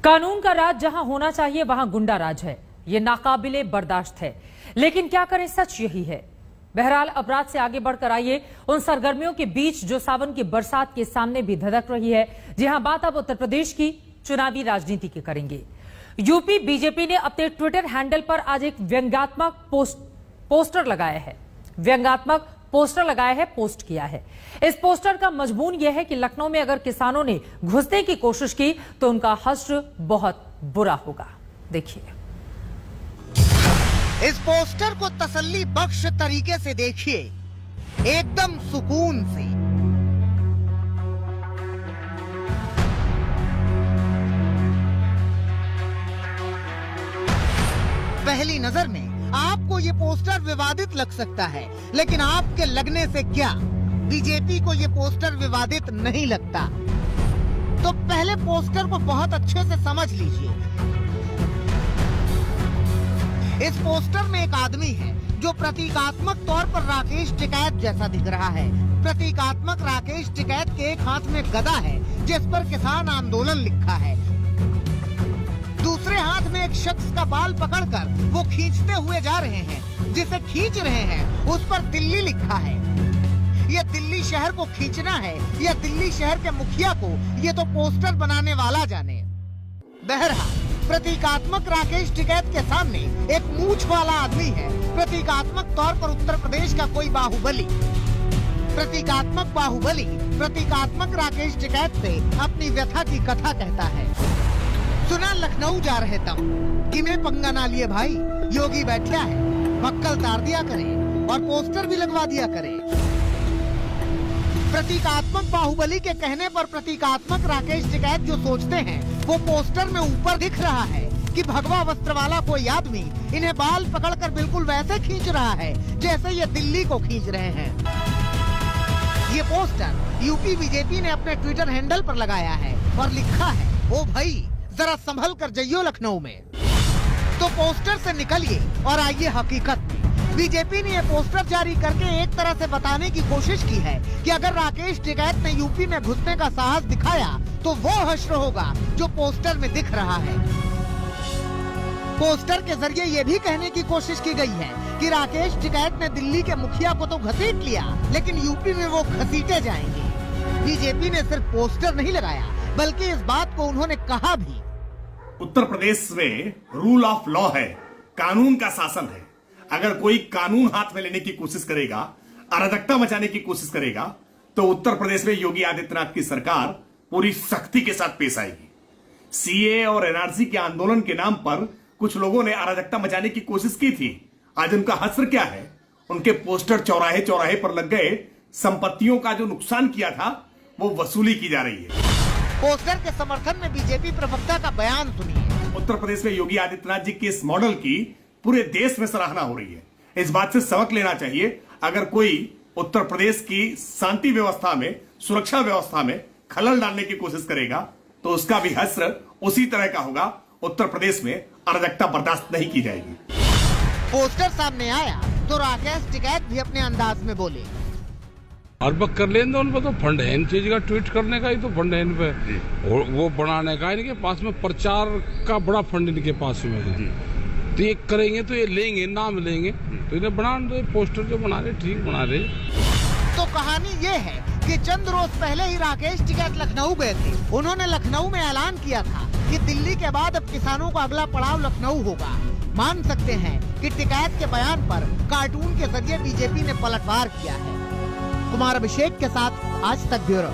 कानून का राज जहां होना चाहिए वहां गुंडा राज है। ये नाकाबिले बर्दाश्त है, लेकिन क्या करें, सच यही है। बहरहाल अपराध से आगे बढ़कर आइए उन सरगर्मियों के बीच जो सावन की बरसात के सामने भी धधक रही है। जी हां, बात अब उत्तर प्रदेश की चुनावी राजनीति की करेंगे। यूपी बीजेपी ने अपने ट्विटर हैंडल पर आज एक व्यंग्यात्मक पोस्टर लगाया है, पोस्ट किया है। इस पोस्टर का मजमून यह है कि लखनऊ में अगर किसानों ने घुसने की कोशिश की तो उनका हश्र बहुत बुरा होगा। देखिए, इस पोस्टर को तसल्ली बख्श तरीके से देखिए, एकदम सुकून से। पहली नजर में आपको ये पोस्टर विवादित लग सकता है, लेकिन आपके लगने से क्या, बीजेपी को ये पोस्टर विवादित नहीं लगता। तो पहले पोस्टर को बहुत अच्छे से समझ लीजिए। इस पोस्टर में एक आदमी है जो प्रतीकात्मक तौर पर राकेश टिकैत जैसा दिख रहा है। प्रतीकात्मक राकेश टिकैत के एक हाथ में गदा है जिस पर किसान आंदोलन लिखा है। दूसरे हाथ में एक शख्स का बाल पकड़कर वो खींचते हुए जा रहे हैं। जिसे खींच रहे हैं उस पर दिल्ली लिखा है। ये दिल्ली शहर को खींचना है या दिल्ली शहर के मुखिया को, ये तो पोस्टर बनाने वाला जाने। बहरहाल प्रतीकात्मक राकेश टिकैत के सामने एक मूंछ वाला आदमी है। प्रतीकात्मक तौर पर उत्तर प्रदेश का कोई बाहुबली। प्रतीकात्मक बाहुबली प्रतीकात्मक राकेश टिकैत से अपनी व्यथा की कथा कहता है। सुना लखनऊ जा रहे तब कि मैं पंगा ना लिए भाई, योगी बैठा है, मक्कल तार दिया करे और पोस्टर भी लगवा दिया करे। प्रतीकात्मक बाहुबली के कहने पर प्रतीकात्मक राकेश टिकैत जो सोचते हैं वो पोस्टर में ऊपर दिख रहा है कि भगवा वस्त्र वाला कोई आदमी इन्हें बाल पकड़कर बिल्कुल वैसे खींच रहा है जैसे ये दिल्ली को खींच रहे हैं। ये पोस्टर यूपी बीजेपी ने अपने ट्विटर हैंडल पर लगाया है और लिखा है, ओ भाई जरा संभल कर जाइयो लखनऊ में। तो पोस्टर से निकलिए और आइए हकीकत में। बीजेपी ने ये पोस्टर जारी करके एक तरह से बताने की कोशिश की है कि अगर राकेश टिकैत ने यूपी में घुसने का साहस दिखाया तो वो हश्र होगा जो पोस्टर में दिख रहा है। पोस्टर के जरिए ये भी कहने की कोशिश की गई है कि राकेश टिकैत ने दिल्ली के मुखिया को तो घसीट लिया, लेकिन यूपी में वो घसीटे जाएंगे। बीजेपी ने सिर्फ पोस्टर नहीं लगाया बल्कि इस बात को उन्होंने कहा भी। उत्तर प्रदेश में रूल ऑफ लॉ है, कानून का शासन है। अगर कोई कानून हाथ में लेने की कोशिश करेगा, अराजकता मचाने की कोशिश करेगा, तो उत्तर प्रदेश में योगी आदित्यनाथ की सरकार पूरी सख्ती के साथ पेश आएगी। सीए और एनआरसी के आंदोलन के नाम पर कुछ लोगों ने अराजकता मचाने की कोशिश की थी। आज उनका हश्र क्या है? उनके पोस्टर चौराहे चौराहे पर लग गए। संपत्तियों का जो नुकसान किया था वो वसूली की जा रही है। पोस्टर के समर्थन में बीजेपी प्रवक्ता का बयान सुनिए। उत्तर प्रदेश में योगी आदित्यनाथ जी के इस मॉडल की पूरे देश में सराहना हो रही है। इस बात से सबक लेना चाहिए। अगर कोई उत्तर प्रदेश की शांति व्यवस्था में, सुरक्षा व्यवस्था में खलल डालने की कोशिश करेगा तो उसका भी हश्र उसी तरह का होगा। उत्तर प्रदेश में अराजकता बर्दाश्त नहीं की जाएगी। पोस्टर सामने आया तो राकेश टिकैत भी अपने अंदाज में बोले, और बक कर लें तो उनको तो फंड है इन चीज का, ट्वीट करने का ही तो फंड है इन पे, और वो बनाने का इनके पास में, प्रचार का बड़ा फंड इनके पास में है। तो ये करेंगे तो ये लेंगे, नाम लेंगे, तो इन्हें बना दो पोस्टर जो बना रहे, ठीक बना रहे। तो कहानी ये है कि चंद रोज पहले ही राकेश टिकैत लखनऊ गए थे। उन्होंने लखनऊ में ऐलान किया था कि दिल्ली के बाद अब किसानों का अगला पड़ाव लखनऊ होगा। मान सकते हैं कि टिकैत के बयान पर कार्टून के जरिए बीजेपी ने पलटवार किया है। कुमार अभिषेक के साथ आज तक ब्यूरो।